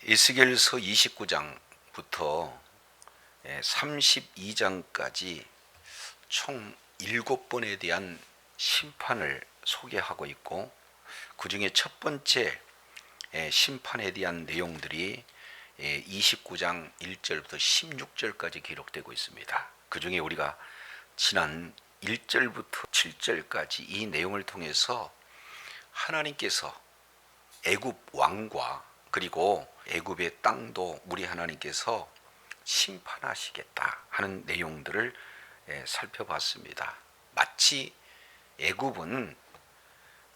에스겔서 29장부터 32장까지 총 7번에 대한 심판을 소개하고 있고, 그 중에 첫 번째 심판에 대한 내용들이 29장 1절부터 16절까지 기록되고 있습니다. 그 중에 우리가 지난 1절부터 7절까지 이 내용을 통해서 하나님께서 애굽 왕과 그리고 애굽의 땅도 우리 하나님께서 심판하시겠다 하는 내용들을 살펴봤습니다. 마치 애굽은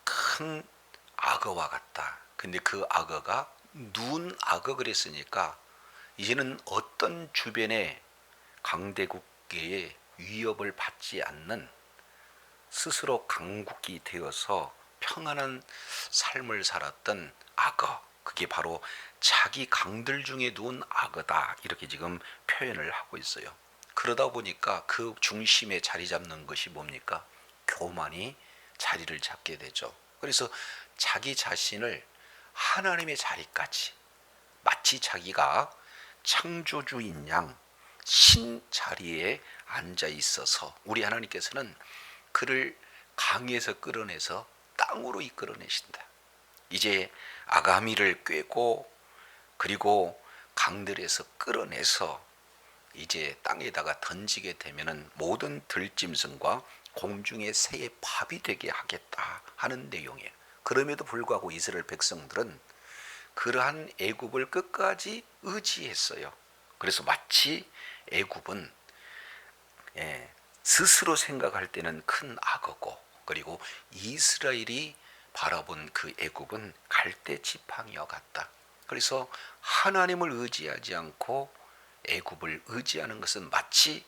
큰 악어와 같다. 근데 그 악어가 눈 악어 그랬으니까 이제는 어떤 주변의 강대국계의 위협을 받지 않는 스스로 강국이 되어서 평안한 삶을 살았던 악어, 그게 바로 자기 강들 중에 누운 악어다, 이렇게 지금 표현을 하고 있어요. 그러다 보니까 그 중심에 자리 잡는 것이 뭡니까? 교만이 자리를 잡게 되죠. 그래서 자기 자신을 하나님의 자리까지, 마치 자기가 창조주인 양 신 자리에 앉아 있어서 우리 하나님께서는 그를 강에서 끌어내서 땅으로 이끌어내신다. 이제 아가미를 꿰고 그리고 강들에서 끌어내서 이제 땅에다가 던지게 되면은 모든 들짐승과 공중의 새의 밥이 되게 하겠다 하는 내용이에요. 그럼에도 불구하고 이스라엘 백성들은 그러한 애굽을 끝까지 의지했어요. 그래서 마치 애굽은 스스로 생각할 때는 큰 악어고, 그리고 이스라엘이 바라본 그 애굽은 갈대 지팡이와 같다. 그래서 하나님을 의지하지 않고 애굽을 의지하는 것은 마치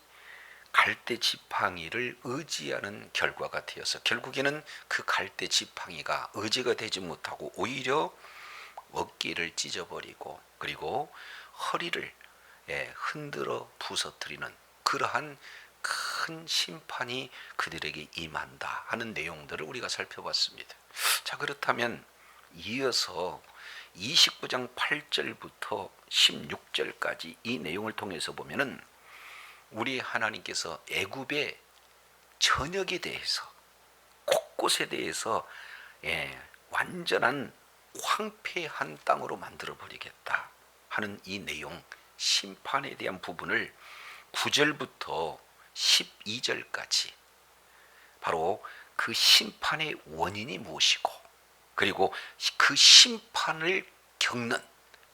갈대 지팡이를 의지하는 결과가 되어서 결국에는 그 갈대 지팡이가 의지가 되지 못하고 오히려 어깨를 찢어버리고 그리고 허리를 흔들어 부서뜨리는 그러한 큰 심판이 그들에게 임한다 하는 내용들을 우리가 살펴봤습니다. 자, 그렇다면 이어서 29장 8절부터 16절까지 이 내용을 통해서 보면은 우리 하나님께서 애굽의 전역에 대해서, 곳곳에 대해서 완전한 황폐한 땅으로 만들어 버리겠다 하는 이 내용, 심판에 대한 부분을 9절부터 12절까지 바로 그 심판의 원인이 무엇이고, 그리고 그 심판을 겪는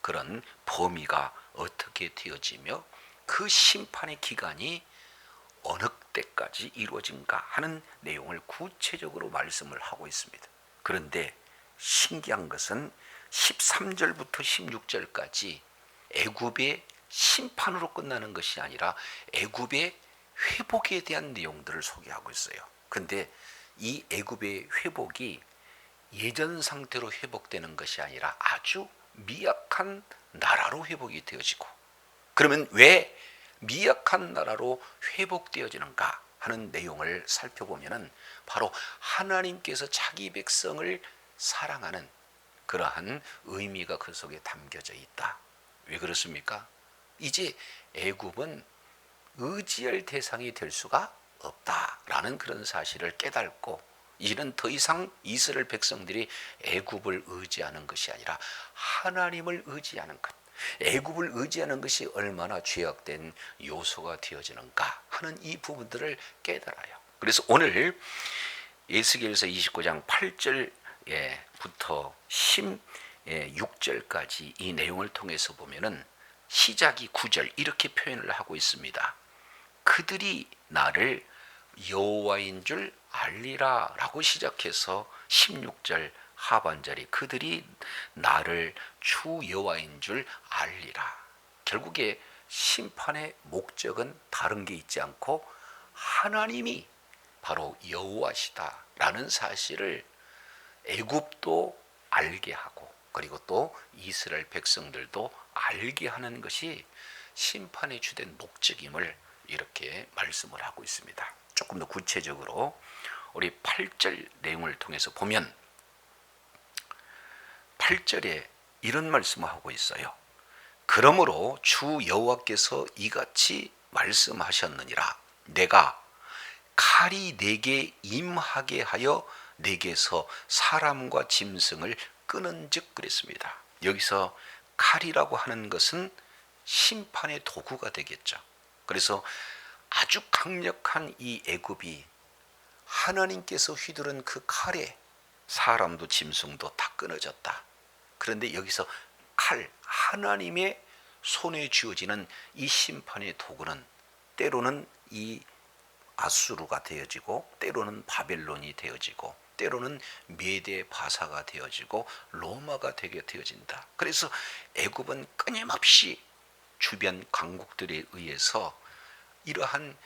그런 범위가 어떻게 되어지며 그 심판의 기간이 어느 때까지 이루어진가 하는 내용을 구체적으로 말씀을 하고 있습니다. 그런데 신기한 것은 13절부터 16절까지 애굽의 심판으로 끝나는 것이 아니라 애굽의 회복에 대한 내용들을 소개하고 있어요. 근데 이 애굽의 회복이 예전 상태로 회복되는 것이 아니라 아주 미약한 나라로 회복이 되어지고, 그러면 왜 미약한 나라로 회복되어지는가 하는 내용을 살펴보면은 바로 하나님께서 자기 백성을 사랑하는 그러한 의미가 그 속에 담겨져 있다. 왜 그렇습니까? 이제 애굽은 의지할 대상이 될 수가 없다라는 그런 사실을 깨닫고, 이는 더 이상 이스라엘 백성들이 애굽을 의지하는 것이 아니라 하나님을 의지하는 것, 애굽을 의지하는 것이 얼마나 죄악된 요소가 되어지는가 하는 이 부분들을 깨달아요. 그래서 오늘 에스겔서 29장 8절부터 16절까지 이 내용을 통해서 보면은 시작이 9절 이렇게 표현을 하고 있습니다. 그들이 나를 여호와인 줄 알리라 라고 시작해서 16절 하반절이 그들이 나를 주 여호와인 줄 알리라. 결국에 심판의 목적은 다른 게 있지 않고 하나님이 바로 여호와시다라는 사실을 애굽도 알게 하고, 그리고 또 이스라엘 백성들도 알게 하는 것이 심판의 주된 목적임을 이렇게 말씀을 하고 있습니다. 조금 더 구체적으로 우리 8절 내용을 통해서 보면 8절에 이런 말씀을 하고 있어요. 그러므로 주 여호와께서 이같이 말씀하셨느니라. 내가 칼이 내게 임하게 하여 내게서 사람과 짐승을 끄는즉 그랬습니다. 여기서 칼이라고 하는 것은 심판의 도구가 되겠죠. 그래서 아주 강력한 이 애굽이 하나님께서 휘두른 그 칼에 사람도 짐승도 다 끊어졌다. 그런데 여기서 칼, 하나님의 손에 쥐어지는 이 심판의 도구는 때로는 이 아수르가 되어지고, 때로는 바벨론이 되어지고, 때로는 메대 바사가 되어지고, 로마가 되게 되어진다. 그래서 애굽은 끊임없이 주변 강국들에 의해서 이러한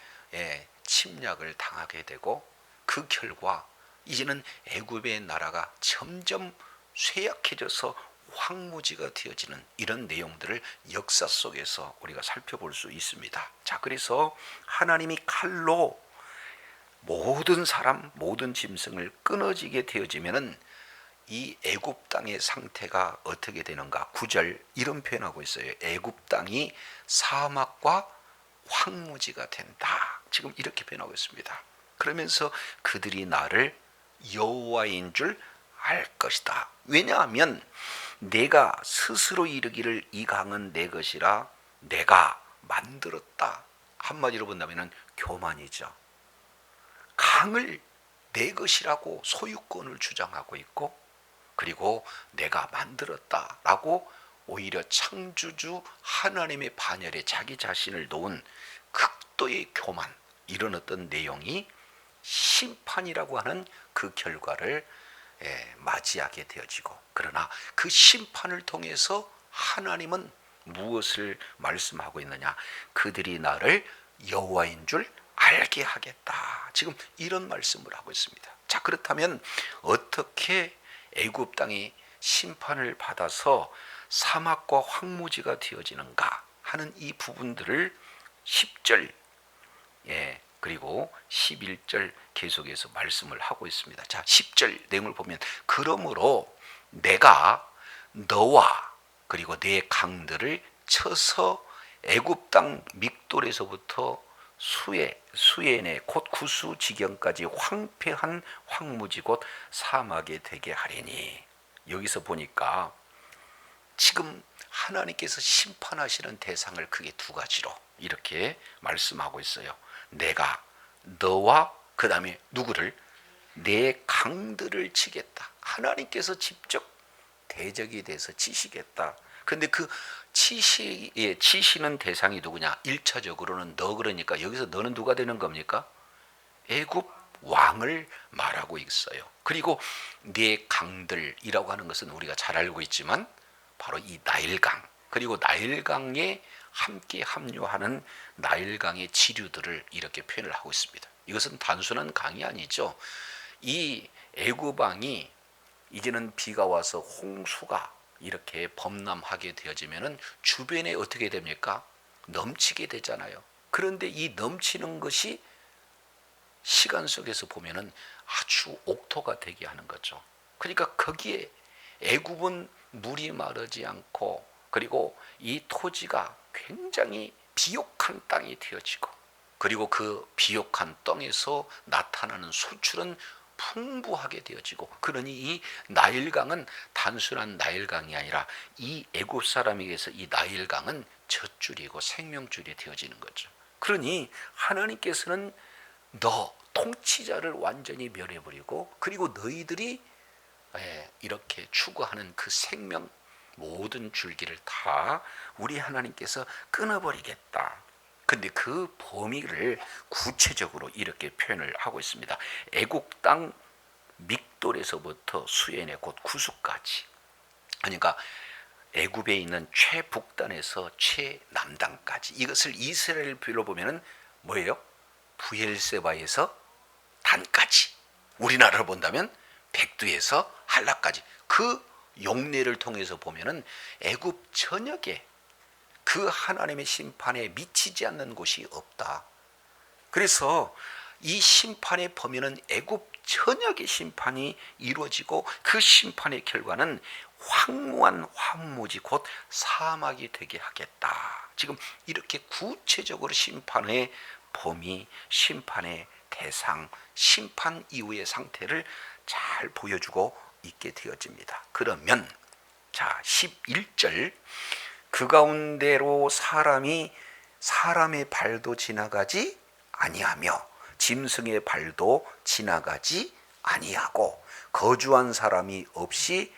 침략을 당하게 되고, 그 결과 이제는 애굽의 나라가 점점 쇠약해져서 황무지가 되어지는 이런 내용들을 역사 속에서 우리가 살펴볼 수 있습니다. 자, 그래서 하나님이 칼로 모든 사람, 모든 짐승을 끊어지게 되어지면은 이 애굽 땅의 상태가 어떻게 되는가? 9절 이런 표현하고 있어요. 애굽 땅이 사막과 황무지가 된다. 지금 이렇게 표현하고 있습니다. 그러면서 그들이 나를 여호와인 줄 알 것이다. 왜냐하면 내가 스스로 이르기를 이 강은 내 것이라 내가 만들었다. 한마디로 본다면 교만이죠. 강을 내 것이라고 소유권을 주장하고 있고, 그리고 내가 만들었다라고 오히려 창조주 하나님의 반열에 자기 자신을 놓은 극도의 교만, 이런 어떤 내용이 심판이라고 하는 그 결과를 맞이하게 되어지고, 그러나 그 심판을 통해서 하나님은 무엇을 말씀하고 있느냐? 그들이 나를 여호와인 줄 알게 하겠다. 지금 이런 말씀을 하고 있습니다. 자, 그렇다면 어떻게 애굽 땅이 심판을 받아서 사막과 황무지가 되어지는가 하는 이 부분들을 10절 그리고 11절 계속해서 말씀을 하고 있습니다. 자, 10절 내용을 보면 그러므로 내가 너와 그리고 내 강들을 쳐서 애굽 땅 믹돌에서부터 수에네 곧 구스 지경까지 황폐한 황무지 곧 사막에 되게 하리니. 여기서 보니까 지금 하나님께서 심판하시는 대상을 크게 두 가지로 이렇게 말씀하고 있어요. 내가 너와 그 다음에 누구를? 내 강들을 치겠다. 하나님께서 직접 대적이 돼서 치시겠다. 그런데 그 치시는 대상이 누구냐? 1차적으로는 너, 그러니까 여기서 너는 누가 되는 겁니까? 애굽 왕을 말하고 있어요. 그리고 네 강들이라고 하는 것은 우리가 잘 알고 있지만 바로 이 나일강, 그리고 나일강에 함께 합류하는 나일강의 지류들을 이렇게 표현을 하고 있습니다. 이것은 단순한 강이 아니죠. 이 애굽 왕이 이제는 비가 와서 홍수가 이렇게 범람하게 되어지면은 주변에 어떻게 됩니까? 넘치게 되잖아요. 그런데 이 넘치는 것이 시간 속에서 보면은 아주 옥토가 되게 하는 거죠. 그러니까 거기에 애굽은 물이 마르지 않고, 그리고 이 토지가 굉장히 비옥한 땅이 되어지고, 그리고 그 비옥한 땅에서 나타나는 소출은 풍부하게 되어지고, 그러니 이 나일강은 단순한 나일강이 아니라 이 애굽 사람에게서 이 나일강은 젖줄이고 생명줄이 되어지는 거죠. 그러니 하나님께서는 너 통치자를 완전히 멸해버리고, 그리고 너희들이 이렇게 추구하는 그 생명 모든 줄기를 다 우리 하나님께서 끊어버리겠다. 근데 그 범위를 구체적으로 이렇게 표현을 하고 있습니다. 애국 땅 믹돌에서부터 수에네 곧 구스까지. 그러니까 애굽에 있는 최북단에서 최남단까지. 이것을 이스라엘 표로 보면은 뭐예요? 부엘세바에서 단까지. 우리나라를 본다면 백두에서 한라까지. 그 용례를 통해서 보면은 애굽 전역에 그 하나님의 심판에 미치지 않는 곳이 없다. 그래서 이 심판의 범위는 애굽 전역의 심판이 이루어지고 그 심판의 결과는 황무한 황무지 곧 사막이 되게 하겠다. 지금 이렇게 구체적으로 심판의 범위, 심판의 대상, 심판 이후의 상태를 잘 보여주고 있게 되어집니다. 그러면 자 11절 그 가운데로 사람의 발도 지나가지 아니하며 짐승의 발도 지나가지 아니하고 거주한 사람이 없이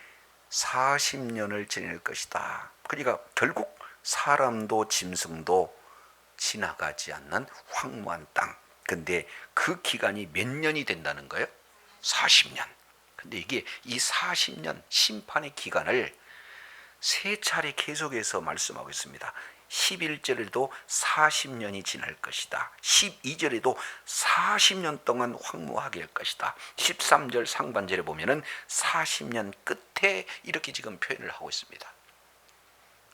40년을 지낼 것이다. 그러니까 결국 사람도 짐승도 지나가지 않는 황무한 땅. 근데 그 기간이 몇 년이 된다는 거예요? 40년. 근데 이게 이 40년 심판의 기간을 세 차례 계속해서 말씀하고 있습니다. 11절에도 40년이 지날 것이다. 12절에도 40년 동안 황무하게 할 것이다. 13절 상반절에 보면은 40년 끝에 이렇게 지금 표현을 하고 있습니다.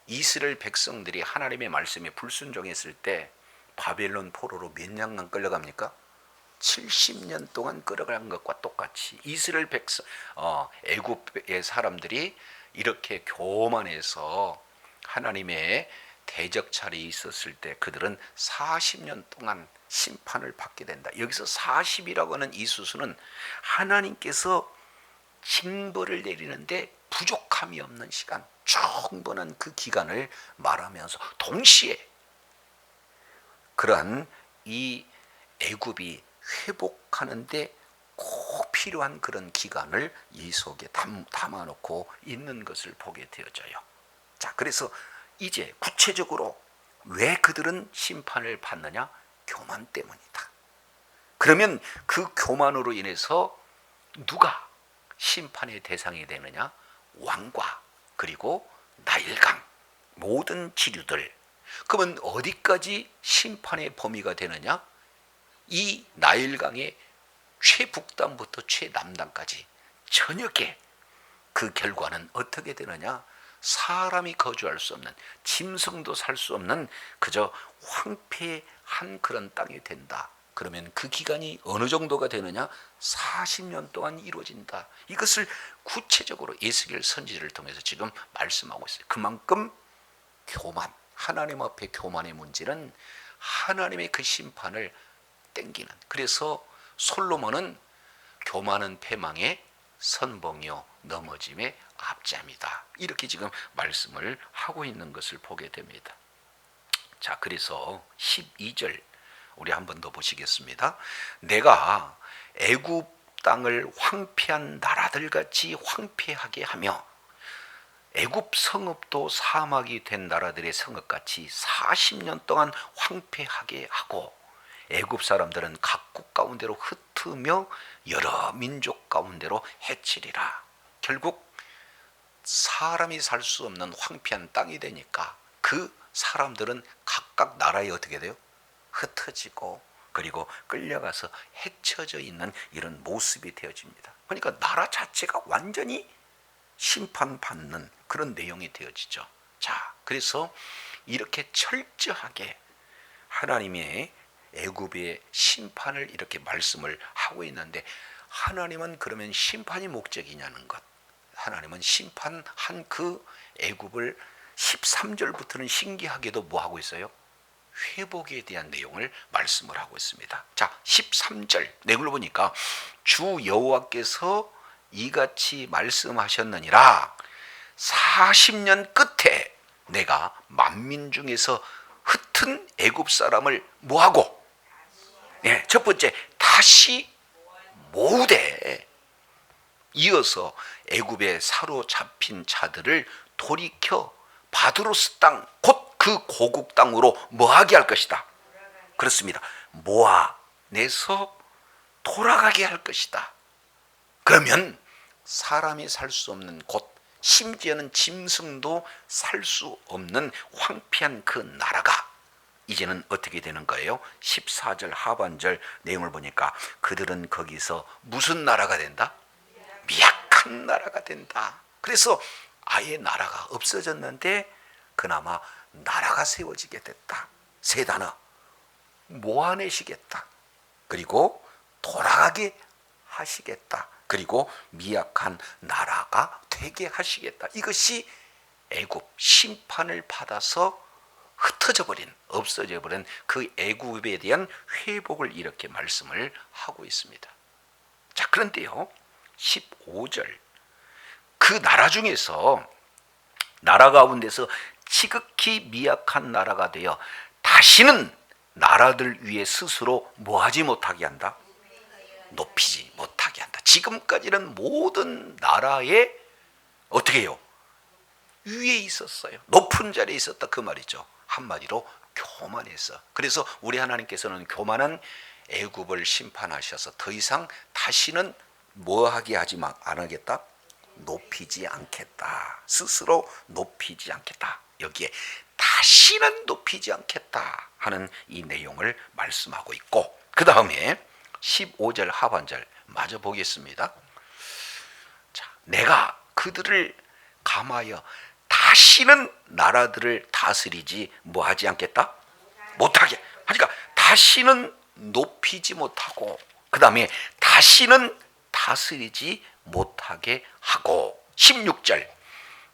이스라엘 백성들이 하나님의 말씀에 불순종했을 때 바벨론 포로로 몇 년간 끌려갑니까? 70년 동안 끌어간 것과 똑같이 이스라엘 백성, 애굽의 사람들이 이렇게 교만해서 하나님의 대적찰이 있었을 때 그들은 40년 동안 심판을 받게 된다. 여기서 40이라고 하는 이 수수는 하나님께서 징벌을 내리는데 부족함이 없는 시간, 충분한 그 기간을 말하면서 동시에 그러한 이 애굽이 회복하는데 꼭 필요한 그런 기간을 이 속에 담아놓고 있는 것을 보게 되어져요. 자, 그래서 이제 구체적으로 왜 그들은 심판을 받느냐? 교만 때문이다. 그러면 그 교만으로 인해서 누가 심판의 대상이 되느냐? 왕과 그리고 나일강 모든 지류들. 그러면 어디까지 심판의 범위가 되느냐? 이 나일강의 최북단부터 최남단까지 전역에 그 결과는 어떻게 되느냐? 사람이 거주할 수 없는, 짐승도 살 수 없는 그저 황폐한 그런 땅이 된다. 그러면 그 기간이 어느 정도가 되느냐? 40년 동안 이루어진다. 이것을 구체적으로 에스겔 선지자를 통해서 지금 말씀하고 있어요. 그만큼 교만, 하나님 앞에 교만의 문제는 하나님의 그 심판을 땡기는. 그래서 솔로몬은 교만은 패망의 선봉이요 넘어짐의 앞잠이다. 이렇게 지금 말씀을 하고 있는 것을 보게 됩니다. 자, 그래서 12절 우리 한 번 더 보시겠습니다. 내가 애굽 땅을 황폐한 나라들 같이 황폐하게 하며 애굽 성읍도 사막이 된 나라들의 성읍같이 40년 동안 황폐하게 하고 애굽 사람들은 각국 가운데로 흩으며 여러 민족 가운데로 해치리라. 결국 사람이 살 수 없는 황폐한 땅이 되니까 그 사람들은 각각 나라에 어떻게 돼요? 흩어지고 그리고 끌려가서 해쳐져 있는 이런 모습이 되어집니다. 그러니까 나라 자체가 완전히 심판받는 그런 내용이 되어지죠. 자, 그래서 이렇게 철저하게 하나님의 애굽의 심판을 이렇게 말씀을 하고 있는데 하나님은 그러면 심판이 목적이냐는 것. 하나님은 심판한 그 애굽을 13절부터는 신기하게도 뭐 하고 있어요? 회복에 대한 내용을 말씀을 하고 있습니다. 자, 13절 내용을 보니까 주 여호와께서 이같이 말씀하셨느니라. 40년 끝에 내가 만민 중에서 흩은 애굽 사람을 뭐하고? 네, 첫 번째 다시 모으되 이어서 애굽에 사로잡힌 자들을 돌이켜 바드로스 땅 곧 그 고국 땅으로 뭐하게 할 것이다. 그렇습니다. 모아내서 돌아가게 할 것이다. 그러면 사람이 살 수 없는 곳, 심지어는 짐승도 살 수 없는 황폐한 그 나라가 이제는 어떻게 되는 거예요? 14절 하반절 내용을 보니까 그들은 거기서 무슨 나라가 된다? 미약한 나라가 된다. 그래서 아예 나라가 없어졌는데 그나마 나라가 세워지게 됐다. 세 단어 모아내시겠다. 그리고 돌아가게 하시겠다. 그리고 미약한 나라가 되게 하시겠다. 이것이 애굽 심판을 받아서 흩어져 버린, 없어져 버린 그 애굽에 대한 회복을 이렇게 말씀을 하고 있습니다. 자, 그런데요, 15절 그 나라 중에서 나라 가운데서 지극히 미약한 나라가 되어 다시는 나라들 위에 스스로 뭐하지 못하게 한다? 높이지 못하게 한다. 지금까지는 모든 나라에 어떻게 해요? 위에 있었어요. 높은 자리에 있었다 그 말이죠. 한마디로 교만했어. 그래서 우리 하나님께서는 교만한 애굽을 심판하셔서 더 이상 다시는 뭐하게 하지만 안 하겠다? 높이지 않겠다. 스스로 높이지 않겠다. 여기에 다시는 높이지 않겠다 하는 이 내용을 말씀하고 있고, 그 다음에 15절 하반절 마저 보겠습니다. 자, 내가 그들을 감하여 다시는 나라들을 다스리지 뭐하지 않겠다? 못하게. 그러니까 다시는 높이지 못하고, 그 다음에 다시는 다스리지 못하게 하고, 16절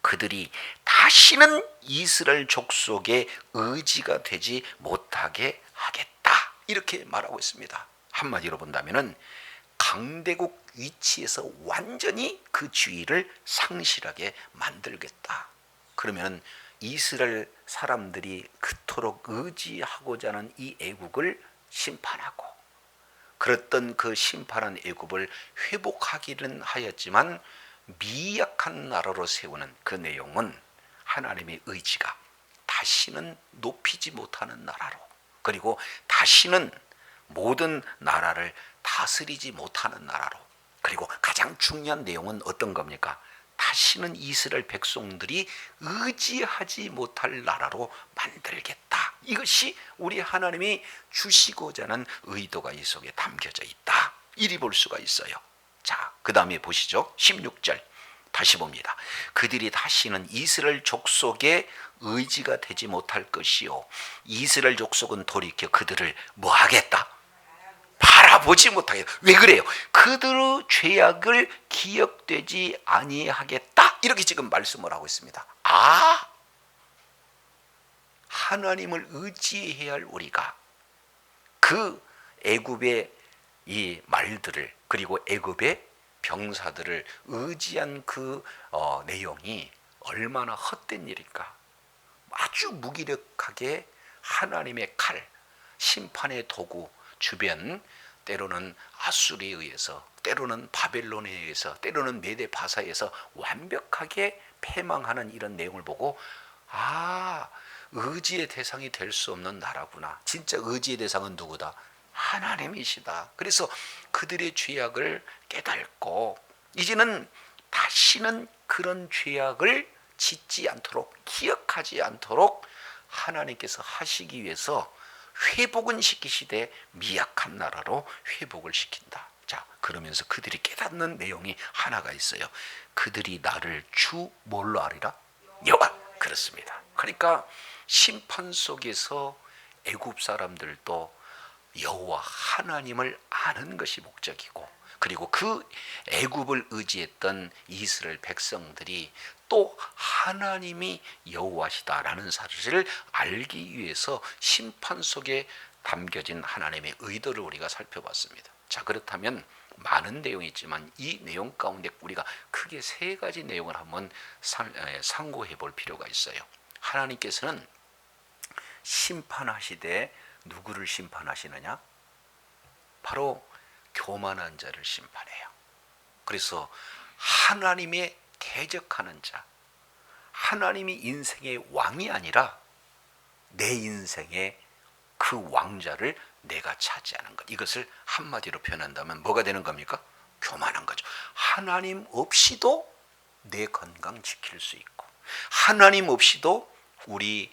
그들이 다시는 이스라엘 족속의 의지가 되지 못하게 하겠다. 이렇게 말하고 있습니다. 한마디로 본다면은 강대국 위치에서 완전히 그 지위를 상실하게 만들겠다. 그러면 이스라엘 사람들이 그토록 의지하고자 하는 이 애국을 심판하고, 그랬던 그 심판한 애굽을 회복하기는 하였지만 미약한 나라로 세우는 그 내용은 하나님의 의지가 다시는 높이지 못하는 나라로, 그리고 다시는 모든 나라를 다스리지 못하는 나라로, 그리고 가장 중요한 내용은 어떤 겁니까? 다시는 이스라엘 백성들이 의지하지 못할 나라로 만들겠다. 이것이 우리 하나님이 주시고자 하는 의도가 이 속에 담겨져 있다. 이리 볼 수가 있어요. 자, 그 다음에 보시죠. 16절 다시 봅니다. 그들이 다시는 이스라엘 족속의 의지가 되지 못할 것이요, 이스라엘 족속은 돌이켜 그들을 뭐 하겠다? 바라보지 못하게. 왜 그래요? 그들의 죄악을 기억되지 아니하겠다. 이렇게 지금 말씀을 하고 있습니다. 아, 하나님을 의지해야 할 우리가 그 애굽의 이 말들을, 그리고 애굽의 병사들을 의지한 그 내용이 얼마나 헛된 일일까. 아주 무기력하게 하나님의 칼, 심판의 도구 주변, 때로는 아수리에 의해서, 때로는 바벨론에 의해서, 때로는 메데 바사에서 완벽하게 패망하는 이런 내용을 보고, 아, 의지의 대상이 될 수 없는 나라구나. 진짜 의지의 대상은 누구다? 하나님이시다. 그래서 그들의 죄악을 깨닫고 이제는 다시는 그런 죄악을 짓지 않도록, 기억하지 않도록 하나님께서 하시기 위해서 회복은 시키시되 미약한 나라로 회복을 시킨다. 자, 그러면서 그들이 깨닫는 내용이 하나가 있어요. 그들이 나를 주 뭘로 알리라? 여호와. 그렇습니다. 그러니까 심판 속에서 애굽 사람들도 여호와 하나님을 아는 것이 목적이고, 그리고 그 애굽을 의지했던 이스라엘 백성들이 또 하나님이 여호와시다라는 사실을 알기 위해서 심판 속에 담겨진 하나님의 의도를 우리가 살펴봤습니다. 자, 그렇다면 많은 내용이 있지만 이 내용 가운데 우리가 크게 세 가지 내용을 한번 상고해 볼 필요가 있어요. 하나님께서는 심판하시되 누구를 심판하시느냐? 바로 교만한 자를 심판해요. 그래서 하나님의 대적하는 자, 하나님이 인생의 왕이 아니라 내 인생의 그 왕자를 내가 차지하는 것, 이것을 한마디로 표현한다면 뭐가 되는 겁니까? 교만한 거죠. 하나님 없이도 내 건강 지킬 수 있고, 하나님 없이도 우리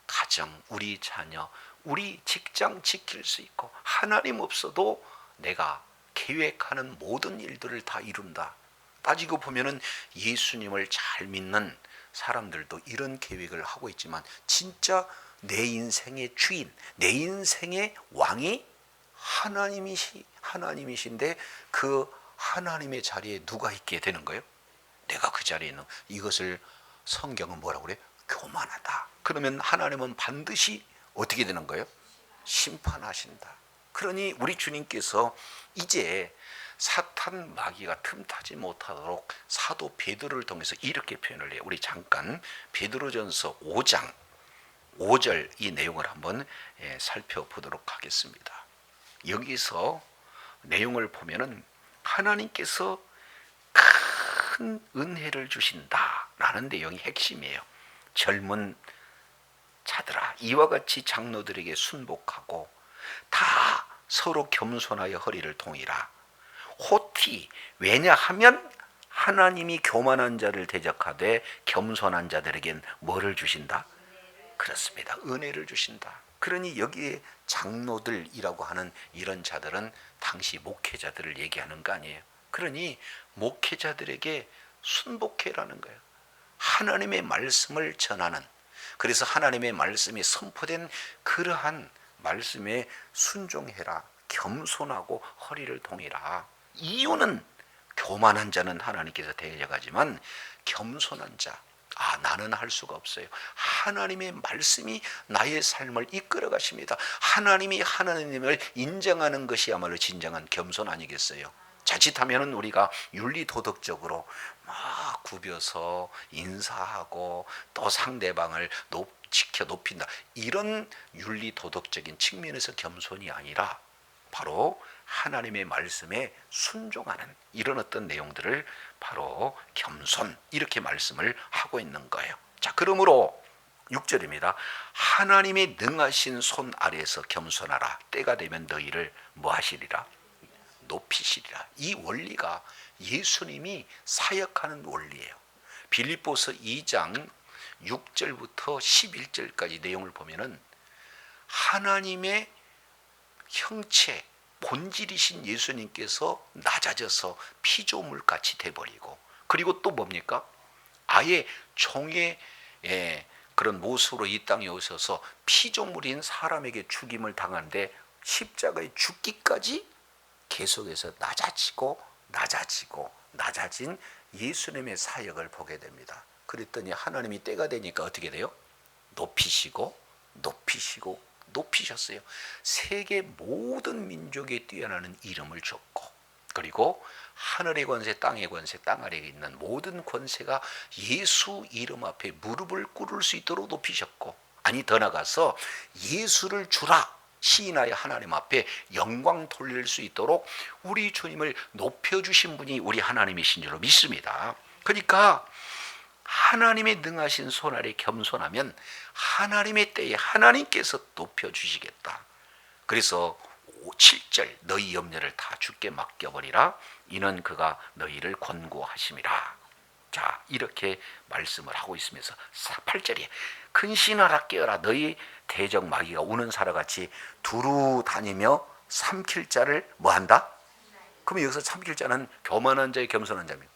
가정, 우리 자녀, 우리 직장 지킬 수 있고, 하나님 없어도 내가 계획하는 모든 일들을 다 이룬다. 따지고 보면은 예수님을 잘 믿는 사람들도 이런 계획을 하고 있지만 진짜 내 인생의 주인, 내 인생의 왕이 하나님이신데 그 하나님의 자리에 누가 있게 되는 거예요? 내가 그 자리에 있는. 이것을 성경은 뭐라고 그래요? 교만하다. 그러면 하나님은 반드시 어떻게 되는 거예요? 심판하신다. 그러니 우리 주님께서 이제 사탄 마귀가 틈타지 못하도록 사도 베드로를 통해서 이렇게 표현을 해요. 우리 잠깐 베드로전서 5장 5절 이 내용을 한번 살펴보도록 하겠습니다. 여기서 내용을 보면은 하나님께서 큰 은혜를 주신다라는 내용이 핵심이에요. 젊은 자들아, 이와 같이 장로들에게 순복하고 다 서로 겸손하여 허리를 동이라. 호티, 왜냐하면 하나님이 교만한 자를 대적하되 겸손한 자들에겐 뭐를 주신다? 그렇습니다. 은혜를 주신다. 그러니 여기에 장로들이라고 하는 이런 자들은 당시 목회자들을 얘기하는 거 아니에요. 그러니 목회자들에게 순복해라는 거예요. 하나님의 말씀을 전하는, 그래서 하나님의 말씀이 선포된 그러한 말씀에 순종해라. 겸손하고 허리를 동이라. 이유는 교만한 자는 하나님께서 데려가지만 겸손한 자, 나는 할 수가 없어요. 하나님의 말씀이 나의 삶을 이끌어 가십니다. 하나님이 하나님을 인정하는 것이야말로 진정한 겸손 아니겠어요? 자칫하면 우리가 윤리도덕적으로 막 구벼서 인사하고 또 상대방을 지켜 높인다, 이런 윤리도덕적인 측면에서 겸손이 아니라 바로 하나님의 말씀에 순종하는 이런 어떤 내용들을 바로 겸손, 이렇게 말씀을 하고 있는 거예요. 자, 그러므로 6절입니다. 하나님의 능하신 손 아래에서 겸손하라. 때가 되면 너희를 뭐 하시리라? 높이시리라. 이 원리가 예수님이 사역하는 원리예요. 빌립보서 2장 6절부터 11절까지 내용을 보면은 하나님의 형체, 본질이신 예수님께서 낮아져서 피조물같이 돼버리고, 그리고 또 뭡니까? 아예 종의 그런 모습으로 이 땅에 오셔서 피조물인 사람에게 죽임을 당하는데 십자가에 죽기까지 계속해서 낮아진 예수님의 사역을 보게 됩니다. 그랬더니 하나님이 때가 되니까 어떻게 돼요? 높이시고 높이셨어요. 세계 모든 민족에 뛰어나는 이름을 줬고, 그리고 하늘의 권세, 땅의 권세, 땅 아래에 있는 모든 권세가 예수 이름 앞에 무릎을 꿇을 수 있도록 높이셨고, 아니 더 나가서 예수를 주라 시인하여 하나님 앞에 영광 돌릴 수 있도록 우리 주님을 높여주신 분이 우리 하나님이신 줄로 믿습니다. 그러니까 하나님의 능하신 손 아래 겸손하면 하나님의 때에 하나님께서 높여주시겠다. 그래서 7절 너희 염려를 다 주께 맡겨버리라. 이는 그가 너희를 권고하심이라. 자, 이렇게 말씀을 하고 있으면서 8절에 근신하라 깨어라. 너희 대적 마귀가 우는 사람같이 두루 다니며 삼킬 자를 뭐한다? 그럼 여기서 삼킬 자는 교만한 자의 겸손한 자입니다.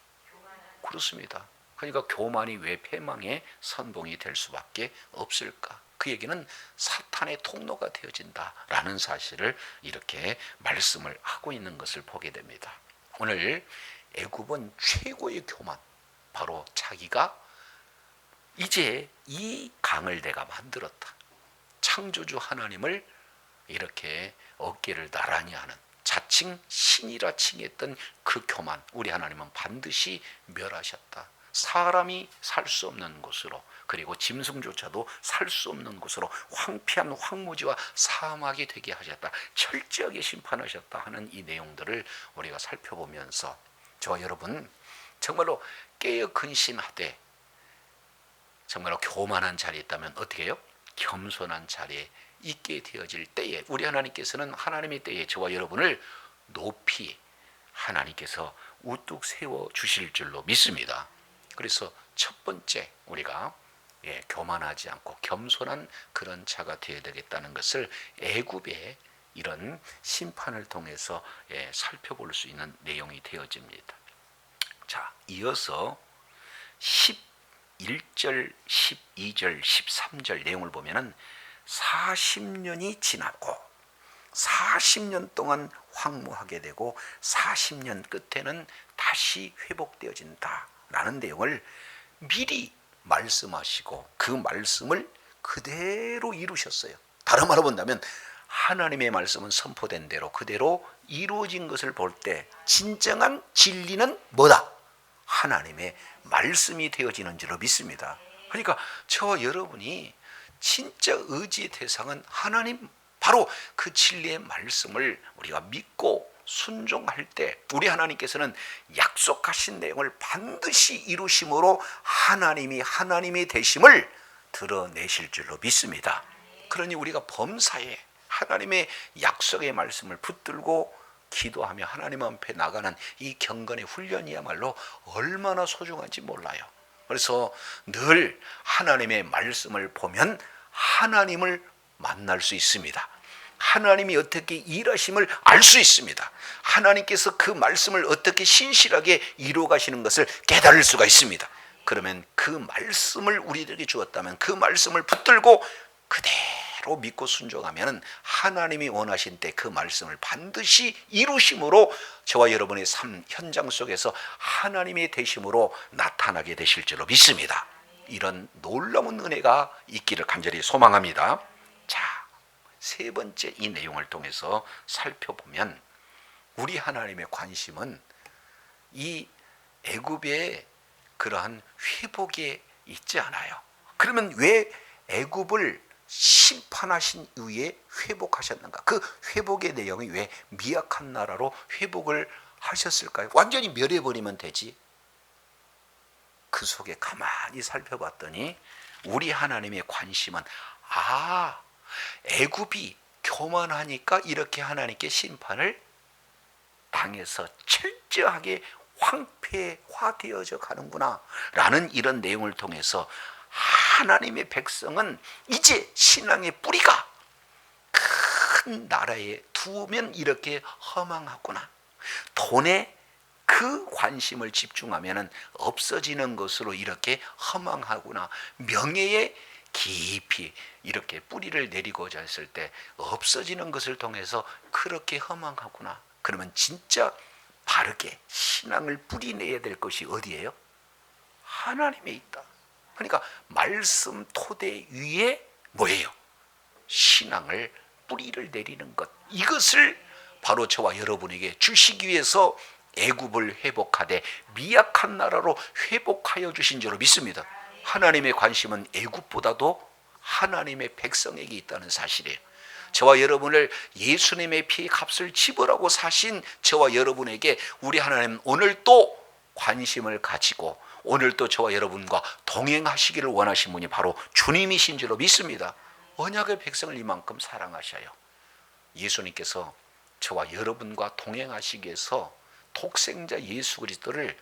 그렇습니다. 그러니까 교만이 왜 패망의 선봉이 될 수밖에 없을까? 그 얘기는 사탄의 통로가 되어진다라는 사실을 이렇게 말씀을 하고 있는 것을 보게 됩니다. 오늘 애굽은 최고의 교만, 바로 자기가 이제 이 강을 내가 만들었다, 창조주 하나님을 이렇게 어깨를 나란히 하는 자칭 신이라 칭했던 그 교만, 우리 하나님은 반드시 멸하셨다. 사람이 살 수 없는 곳으로, 그리고 짐승조차도 살 수 없는 곳으로 황폐한 황무지와 사막이 되게 하셨다, 철저하게 심판하셨다 하는 이 내용들을 우리가 살펴보면서 저와 여러분 정말로 깨어 근신하되 정말로 교만한 자리에 있다면 어떻게 해요? 겸손한 자리에 있게 되어질 때에 우리 하나님께서는 하나님의 때에 저와 여러분을 높이 하나님께서 우뚝 세워 주실 줄로 믿습니다. 그래서 첫 번째 우리가 교만하지 않고 겸손한 그런 자가 되어야 되겠다는 것을 애굽의 이런 심판을 통해서 살펴볼 수 있는 내용이 되어집니다. 자, 이어서 11절, 12절, 13절 내용을 보면은 40년이 지나고 40년 동안 황무하게 되고 40년 끝에는 다시 회복되어진다 라는 내용을 미리 말씀하시고 그 말씀을 그대로 이루셨어요. 다른 말로 본다면 하나님의 말씀은 선포된 대로 그대로 이루어진 것을 볼 때 진정한 진리는 뭐다? 하나님의 말씀이 되어지는 줄로 믿습니다. 그러니까 저와 여러분이 진짜 의지의 대상은 하나님, 바로 그 진리의 말씀을 우리가 믿고 순종할 때 우리 하나님께서는 약속하신 내용을 반드시 이루심으로 하나님이 되심을 드러내실 줄로 믿습니다. 그러니 우리가 범사에 하나님의 약속의 말씀을 붙들고 기도하며 하나님 앞에 나가는 이 경건의 훈련이야말로 얼마나 소중한지 몰라요. 그래서 늘 하나님의 말씀을 보면 하나님을 만날 수 있습니다. 하나님이 어떻게 일하심을 알 수 있습니다. 하나님께서 그 말씀을 어떻게 신실하게 이루어 가시는 것을 깨달을 수가 있습니다. 그러면 그 말씀을 우리들에게 주었다면 그 말씀을 붙들고 그대로 믿고 순종하면 하나님이 원하신 때 그 말씀을 반드시 이루심으로 저와 여러분의 삶 현장 속에서 하나님의 되심으로 나타나게 되실 줄로 믿습니다. 이런 놀라운 은혜가 있기를 간절히 소망합니다. 자, 세 번째 이 내용을 통해서 살펴보면 우리 하나님의 관심은 이 애굽의 그러한 회복에 있지 않아요. 그러면 왜 애굽을 심판하신 이후에 회복하셨는가? 그 회복의 내용이 왜 미약한 나라로 회복을 하셨을까요? 완전히 멸해버리면 되지. 그 속에 가만히 살펴봤더니 우리 하나님의 관심은 애굽이 교만하니까 이렇게 하나님께 심판을 당해서 철저하게 황폐화되어져 가는구나 라는 이런 내용을 통해서 하나님의 백성은 이제 신앙의 뿌리가 큰 나라에 두면 이렇게 허망하구나, 돈에 그 관심을 집중하면 없어지는 것으로 이렇게 허망하구나, 명예에 깊이 이렇게 뿌리를 내리고자 했을 때 없어지는 것을 통해서 그렇게 허망하구나. 그러면 진짜 바르게 신앙을 뿌리내야 될 것이 어디예요? 하나님에 있다. 그러니까 말씀 토대 위에 뭐예요? 신앙을 뿌리를 내리는 것. 이것을 바로 저와 여러분에게 주시기 위해서 애굽을 회복하되 미약한 나라로 회복하여 주신 줄로 믿습니다. 하나님의 관심은 애굽보다도 하나님의 백성에게 있다는 사실이에요. 저와 여러분을 예수님의 피의 값을 지불하고 사신 저와 여러분에게 우리 하나님은 오늘 또 관심을 가지고 오늘 또 저와 여러분과 동행하시기를 원하신 분이 바로 주님이신 줄로 믿습니다. 언약의 백성을 이만큼 사랑하셔요. 예수님께서 저와 여러분과 동행하시기 위해서 독생자 예수 그리스도를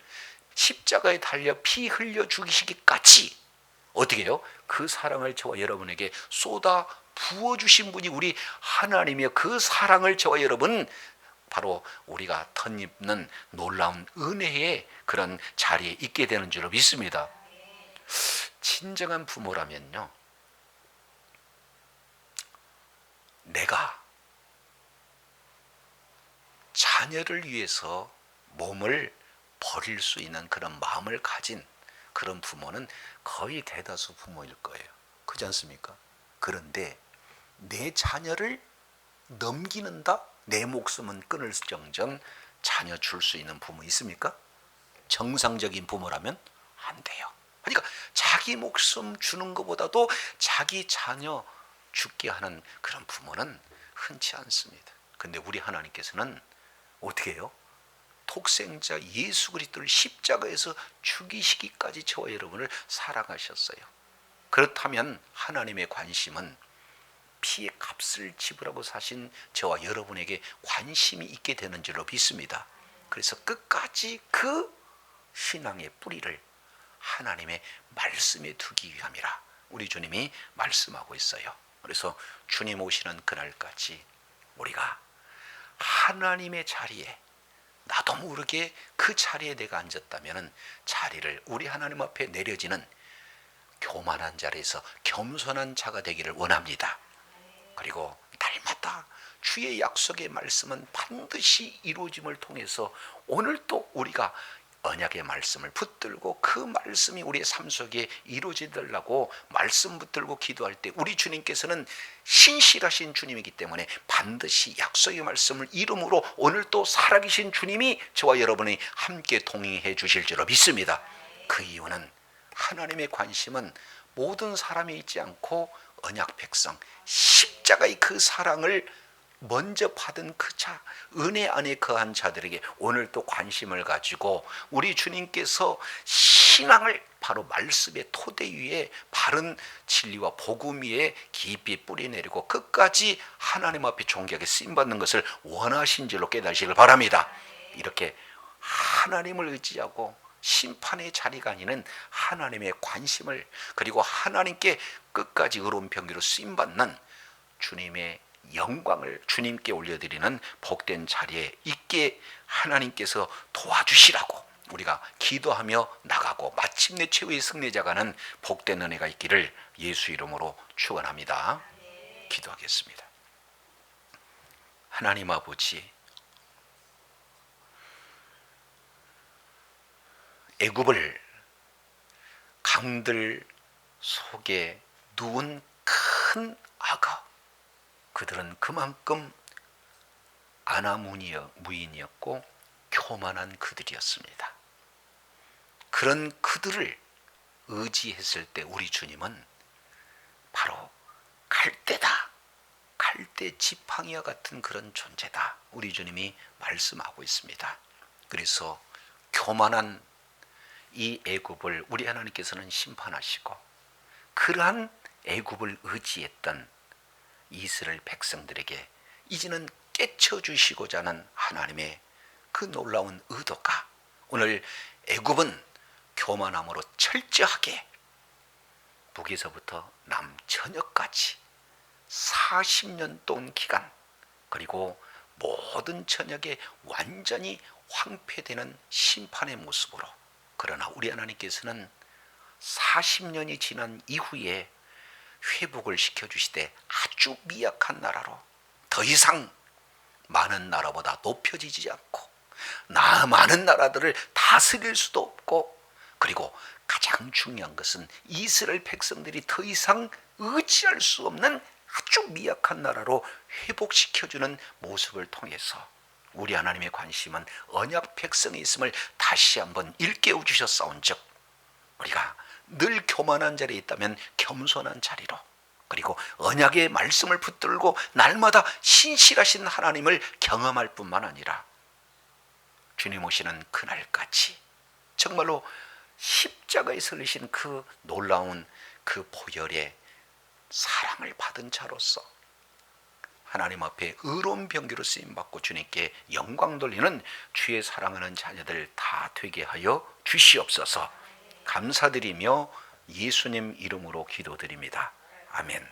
십자가에 달려 피 흘려 죽이시기까지 어떻게 해요? 그 사랑을 저와 여러분에게 쏟아 부어주신 분이 우리 하나님이요. 그 사랑을 저와 여러분 바로 우리가 덧입는 놀라운 은혜의 그런 자리에 있게 되는 줄로 믿습니다. 진정한 부모라면요, 내가 자녀를 위해서 몸을 버릴 수 있는 그런 마음을 가진 그런 부모는 거의 대다수 부모일 거예요. 그렇지 않습니까? 그런데 내 자녀를 넘기는다? 내 목숨은 끊을 정정 자녀 줄 수 있는 부모 있습니까? 정상적인 부모라면 안 돼요. 그러니까 자기 목숨 주는 것보다도 자기 자녀 죽게 하는 그런 부모는 흔치 않습니다. 근데 우리 하나님께서는 어떻게 해요? 독생자 예수 그리스도를 십자가에서 죽이시기까지 저와 여러분을 사랑하셨어요. 그렇다면 하나님의 관심은 피의 값을 지불하고 사신 저와 여러분에게 관심이 있게 되는 줄로 믿습니다. 그래서 끝까지 그 신앙의 뿌리를 하나님의 말씀에 두기 위함이라 우리 주님이 말씀하고 있어요. 그래서 주님 오시는 그날까지 우리가 하나님의 자리에 나도 모르게 그 자리에 내가 앉았다면 자리를 우리 하나님 앞에 내려지는 교만한 자리에서 겸손한 자가 되기를 원합니다. 그리고 날마다 주의 약속의 말씀은 반드시 이루어짐을 통해서 오늘 또 우리가 언약의 말씀을 붙들고 그 말씀이 우리의 삶 속에 이루어지려고 말씀 붙들고 기도할 때 우리 주님께서는 신실하신 주님이기 때문에 반드시 약속의 말씀을 이름으로 오늘 또 살아계신 주님이 저와 여러분이 함께 동행해 주실 줄로 믿습니다. 그 이유는 하나님의 관심은 모든 사람이 있지 않고 언약 백성, 십자가의 그 사랑을 먼저 받은 그 자, 은혜 안에 거한 자들에게 오늘 또 관심을 가지고 우리 주님께서 신앙을 바로 말씀의 토대 위에 바른 진리와 복음 위에 깊이 뿌리내리고 끝까지 하나님 앞에 존귀하게 쓰임받는 것을 원하신 줄로 깨달으시길 바랍니다. 이렇게 하나님을 의지하고 심판의 자리가 아니는 하나님의 관심을 그리고 하나님께 끝까지 의로운 병기로 쓰임받는 주님의 영광을 주님께 올려드리는 복된 자리에 있게 하나님께서 도와주시라고 우리가 기도하며 나가고 마침내 최후의 승리자가는 복된 은혜가 있기를 예수 이름으로 축원합니다. 기도하겠습니다. 하나님 아버지, 애굽을 강들 속에 누운 큰 악어, 그들은 그만큼 아나무인이었고 교만한 그들이었습니다. 그런 그들을 의지했을 때 우리 주님은 바로 갈대다, 갈대 지팡이와 같은 그런 존재다, 우리 주님이 말씀하고 있습니다. 그래서 교만한 이 애굽을 우리 하나님께서는 심판하시고 그러한 애굽을 의지했던 이스라엘 백성들에게 이제는 깨쳐주시고자 하는 하나님의 그 놀라운 의도가 오늘 애굽은 교만함으로 철저하게 북에서부터 남전역까지 40년 동안 기간 그리고 모든 전역에 완전히 황폐되는 심판의 모습으로, 그러나 우리 하나님께서는 40년이 지난 이후에 회복을 시켜주시되 아주 미약한 나라로 더 이상 많은 나라보다 높여지지 않고 많은 나라들을 다스릴 수도 없고, 그리고 가장 중요한 것은 이스라엘 백성들이 더 이상 의지할 수 없는 아주 미약한 나라로 회복시켜주는 모습을 통해서 우리 하나님의 관심은 언약 백성이 있음을 다시 한번 일깨워 주셨사온즉 우리가 늘 교만한 자리에 있다면 겸손한 자리로, 그리고 언약의 말씀을 붙들고 날마다 신실하신 하나님을 경험할 뿐만 아니라 주님 오시는 그날까지 정말로 십자가에 설리신 그 놀라운 그 보혈의 사랑을 받은 자로서 하나님 앞에 의로운 병기로 쓰임받고 주님께 영광 돌리는 주의 사랑하는 자녀들 다 되게 하여 주시옵소서. 감사드리며 예수님 이름으로 기도드립니다. 아멘.